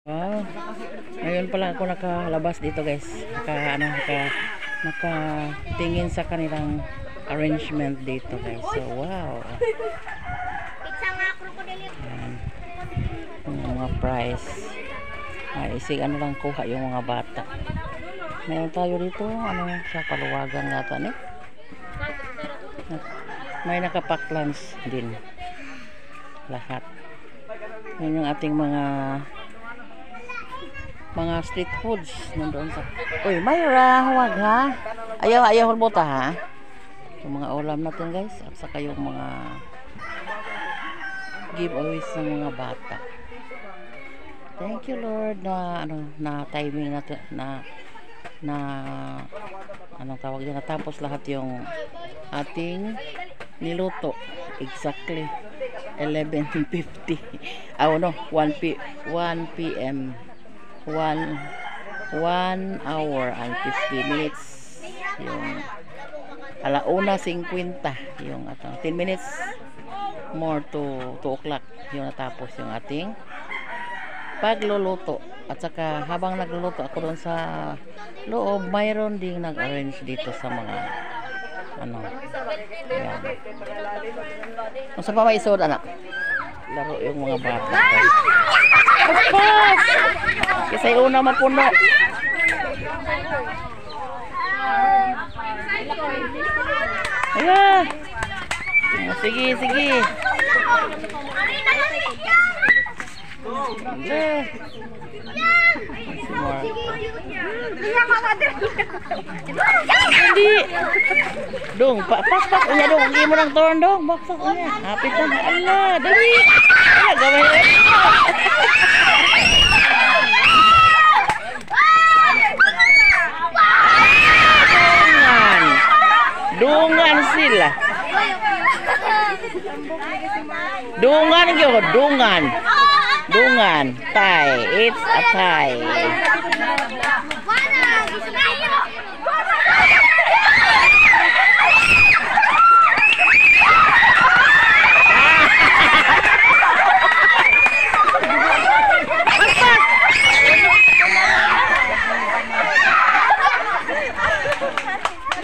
Wow. Ngayon pala ako nakalabas dito, guys. Nakatingin sa kanilang arrangement dito, guys. So, wow. Ayan. Yung mga price. Isig ano lang kuha yung mga bata. Mayroon tayo dito, sa paluwagan nga ni. May nakapack lunch din. Lahat. Yan yung ating mga street foods nandoon sa. Uy, Mayra, huwag ha. Ayaw hulbota ha. Yung mga ulam natin, guys, at saka yung mga giveaways ng mga bata. Thank you, Lord, na timing natin na anong tawag yan, natapos lahat yung ating niluto. Exactly 11:50. 1 p.m. 1 hour and 50 minutes yung 1:50 yung 10 minutes more to 2 o'clock yung natapos yung ating pagluluto. At saka habang nagluluto ako doon sa loob, mayroon ding nag-arrange dito sa mga yan. Kung sa pa may isod, anak, laro yung mga bata. Pas! Kasi una mapuno. Ayan. Sige. Hindi. Dong, pak unya dong, hindi mo nang turn dong, baksak unya. Hapit na. Allah, dali. Ay, gawin. Dungan sila. Dungan gyud, dungan. Thai, it's a Thai.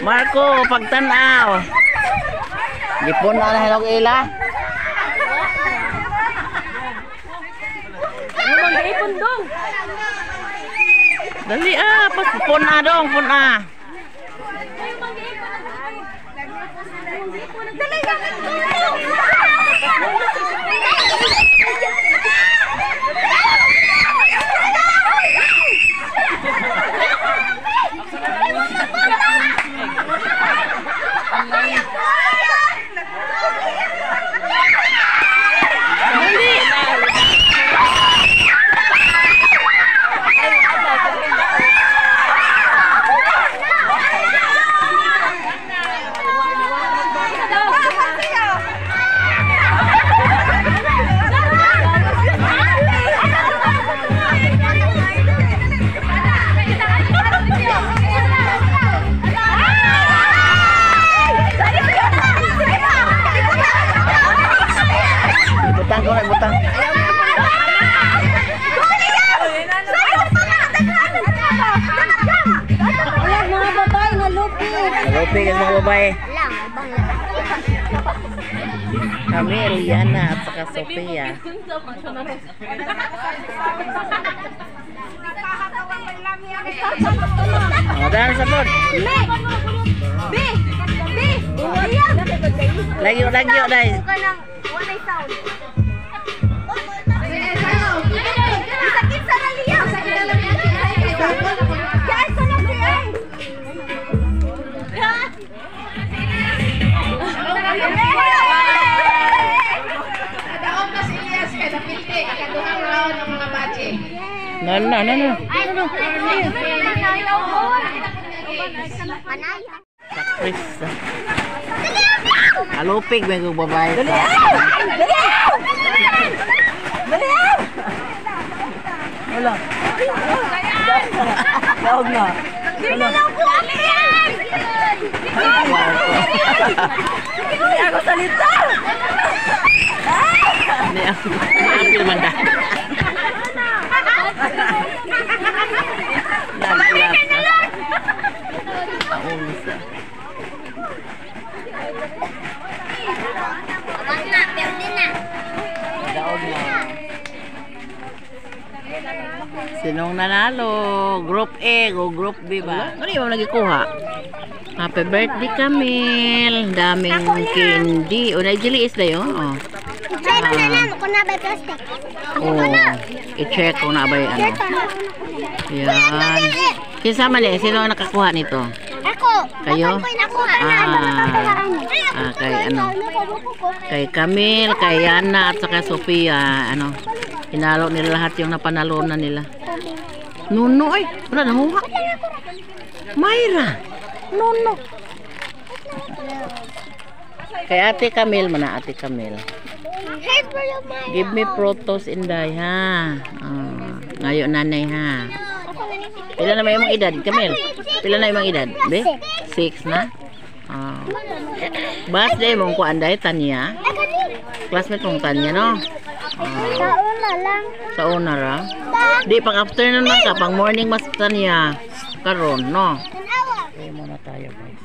Marco, pagtanaw. Gipon na hinog ila. Ipon dong. Dali pun dong, pun butang. Mga babae nalupi kasi mga babae. Kami Eliana at saka Sophia. Dahil sa pod. Lagi dahil. No. Sakris. Alupig ba yung babae? Dali! Wala. Dawag na. Wala. Hindi ako salita. Hindi ako. Hindi ako. Sinong nanalo? Group A o Group B ba? Ano yung nagikuha? Happy birthday, Camille. Daming candy. O, nagilis na yun. O. Check na lang kung nabay plastic. Oh, i-check kung nabay ano. Yan. Kinsa man sino ang nakakuha nito? Ako. Kayo? Ako. Kay ano? Kay Camille, kay Yana at saka Sofia. Ano? Hinalo nila lahat yung napanalunan nila. Nuno ay, wala namuha. Mayra. Nuno. Kay Ate Camille mana, Ate Camille. Give me photos Inday ha. Ngayon nanay ha. Pila na may imong edad, Camille? Pila na imong edad? Be? 6 na? Birthday mong kuan day Tanya. Classmate mong Tanya no? Sa una lang. Sa una ra? Di pang afternoon man ka, pang morning mas Tanya. Karon no? Okay muna tayo guys.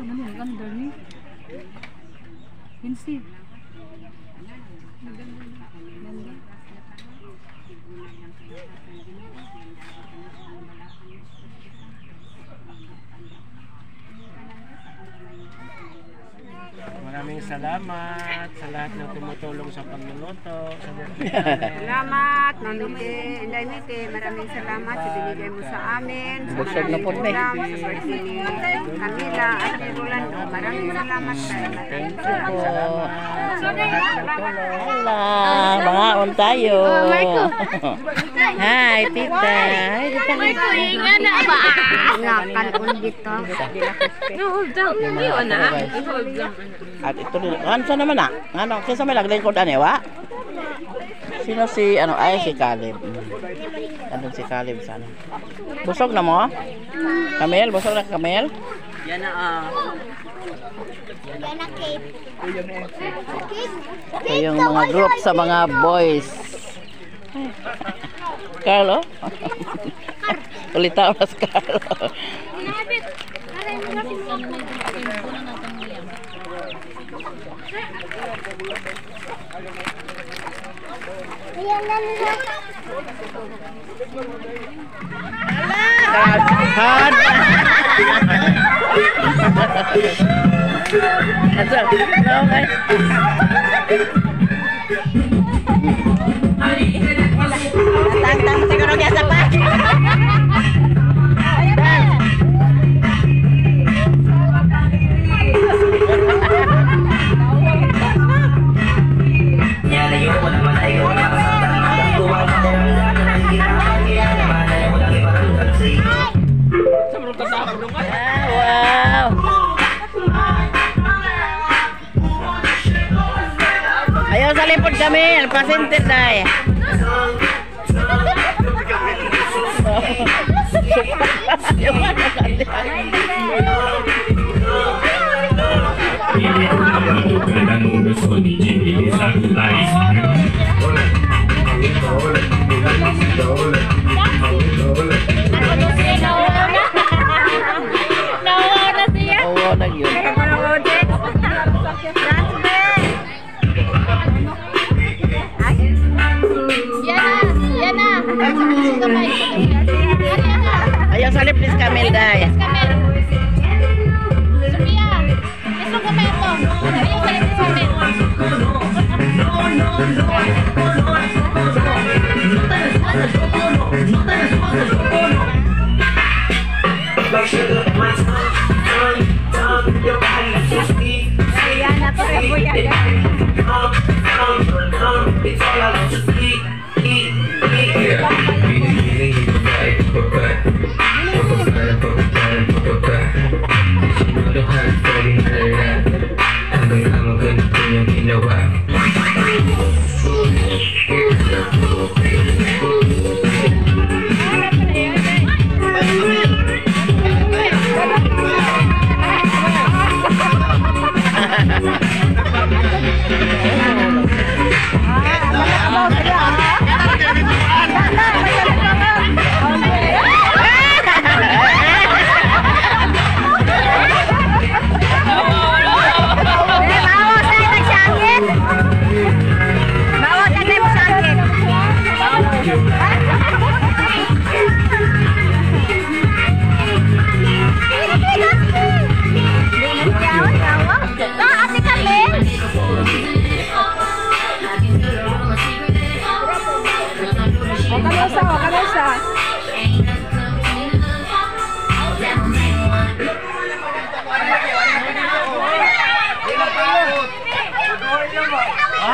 Ang ganda ni. Vinci. Maraming salamat sa lahat ng tumutulong sa pagluluto. Salamat, Nanite, Inday Mite. Maraming salamat sa binigay mo sa amin. Busog na po, May. Sa birthday ni Camila at ni Rolando. Maraming salamat kayo. Thank you po. Hala, mga on tayo. Hi, tita. Hi, tita. Nakan ulit dito. At ito din. Ano naman na? Ano? Kesa may laglingkod anewa? Sino si, ano? Ay, si Caleb. Andun si Caleb sana. Busog na mo? Camille? Busog na Camille? Yan na Yan na cake. Ito yung mga group sa mga boys. Carlo? Ulita oras Carlo. Ayan na nila. Han. Asal. Okay. Tang siguro kaya sa pa. Wow. Ayaw sa lipod kami, pasintin na eh. Oo, nagyun. Yan na. Ayaw sa lipod Camille dahil. Sofia, gusto ko ba ito? Ayaw sa lipis kami. Ayan na po sa buyaga. Hanggang malinaw ba?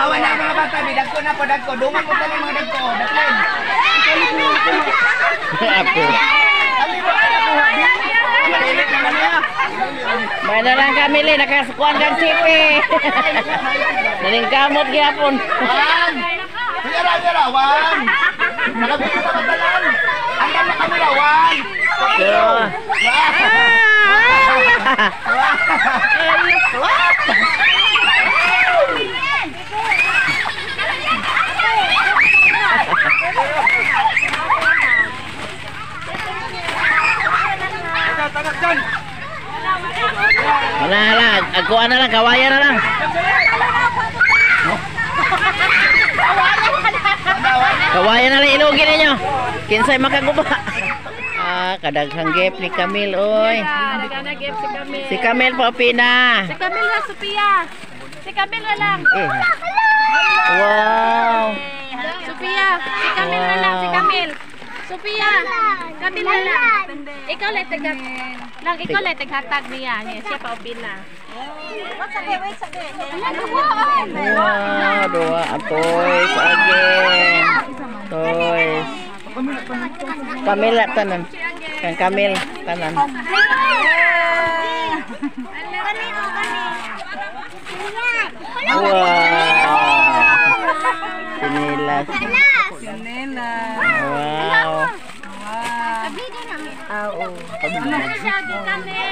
Wala mga bata, dagko na po, dagko. Dungan mo tali mga dagko. Daklin. Mana lang kami li, nakasukuan kang sipi. Nalingkamot gyapon. Wan! Yara, Wan! Nalabot ka sa dalan. Hanggang na kami na, Wan! Hala, agkuan na lang, kawayan na lang. Kawayan na lang, ilugin ninyo. Kinsay makaguba. Kadaghang gip ni Camille, oy. Si Camille pa pina. Si Camille na, Sophia. Si Camille na lang. Wow. Sophia, si Camille na lang, si Camille. Sophia, Camille na lang. Ikaw lang taghatag niya. Siya pa opina. Wow, dua toys again. Toys. Camille tanan. Kang Camille tanan. Wow. Sinilas. Wow.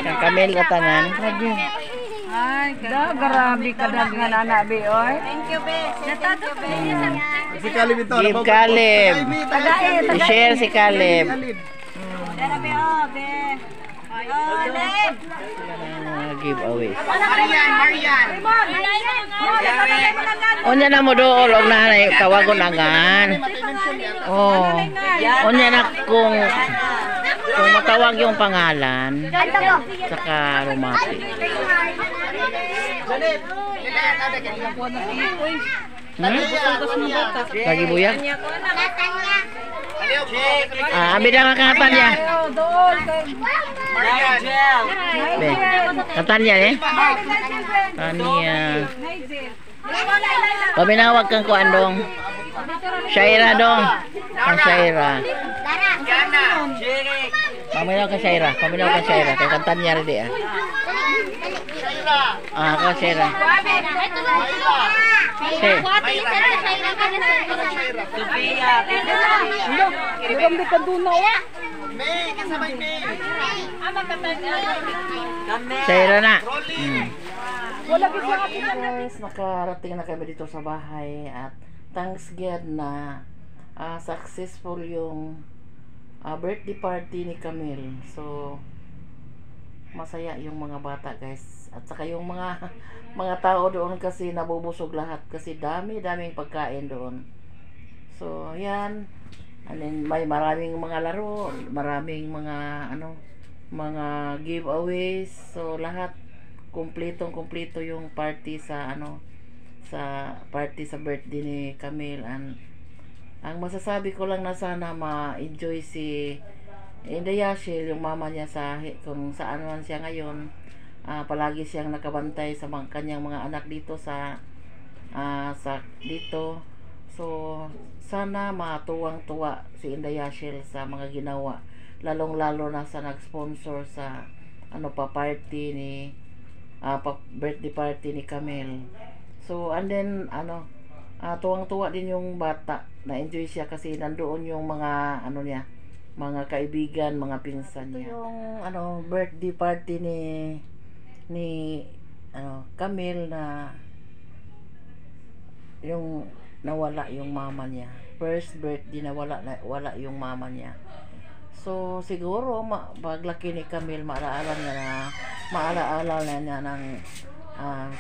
Kang Camille tanan. Grabe kadaghan anak be oy. Si Caleb ito. Give Caleb. I-share si Caleb. Giveaway. Marian. Onya na mo dool og nanay tawagon angan. Oh. Onya na kung matawag yung pangalan saka romantic. Lagi buyag? Ambil dah kata niya. Be, kata niya eh. Tania. Paminawag kang kuan dong. Shaira dong. Ang Shaira. Paminawag kang Shaira. Paminawag kang Shaira. Kaya kanta niya rin di ah. Kau Shaira. Shaira na. Guys, nakarating na kami dito sa bahay at thanks God na successful yung birthday party ni Camille. So masaya yung mga bata guys at saka yung mga tao doon kasi nabubusog lahat kasi daming pagkain doon. So yan, and then may maraming mga laro, maraming mga mga giveaways. So lahat kumpleto yung party sa sa party sa birthday ni Camille. And ang masasabi ko lang na sana ma-enjoy si Inday Yashil, yung mama niya kung saan man siya ngayon. Palagi siyang nakabantay sa kanyang mga anak dito sa dito. So sana matuwang-tuwa si Inday Yashil sa mga ginawa, lalong-lalo na sa nag-sponsor sa party ni birthday party ni Camille. So, and then, tuwang-tuwa din yung bata. Na-enjoy siya kasi nandoon yung mga, niya, mga kaibigan, mga pinsan niya. Yung, birthday party ni Camille na, yung, nawala yung mama niya. First birthday na wala yung mama niya. So, siguro, paglaki ni Camille, maalaala niya ng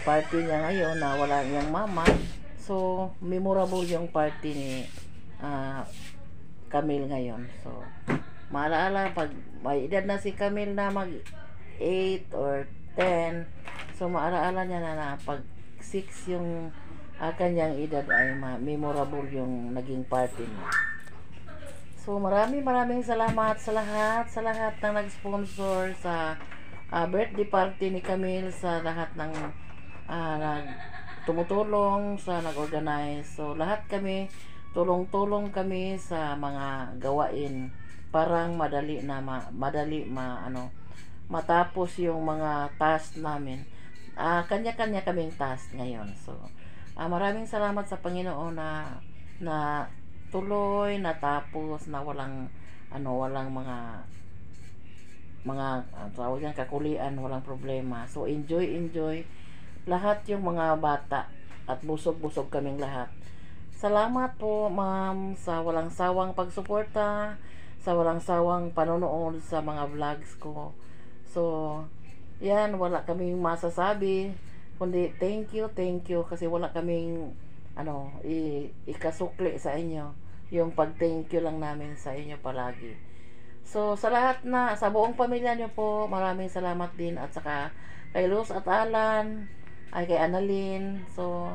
party niya ngayon na wala niyang mama. So, memorable yung party ni Camille ngayon. So, maalaala, pag may edad na si Camille na mag 8 or 10, so maalaala niya na pag 6 yung kanyang edad ay memorable yung naging party niya. So, maraming salamat sa lahat ng nag-sponsor sa birthday party ni Camille, sa lahat ng tumutulong sa nag-organize. So, lahat kami, tulong-tulong kami sa mga gawain. Parang madali matapos yung mga task namin. Kanya-kanya kaming task ngayon. So, maraming salamat sa Panginoon na tuloy natapos na walang tawag yan, kakulian, walang problema. So, enjoy lahat yung mga bata at busog-busog kaming lahat. Salamat po, ma'am, sa walang sawang pagsuporta, sa walang sawang panonood sa mga vlogs ko. So, yan, wala kaming masasabi kundi thank you kasi wala kaming ikasukli sa inyo. Yung pag-thank you lang namin sa inyo palagi. So, sa buong pamilya nyo po, maraming salamat din. At saka, kay Luz at Alan, ay kay Annalyn. So,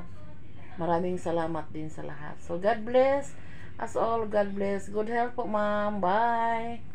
maraming salamat din sa lahat. So, God bless us all. God bless. Good health po, ma'am. Bye.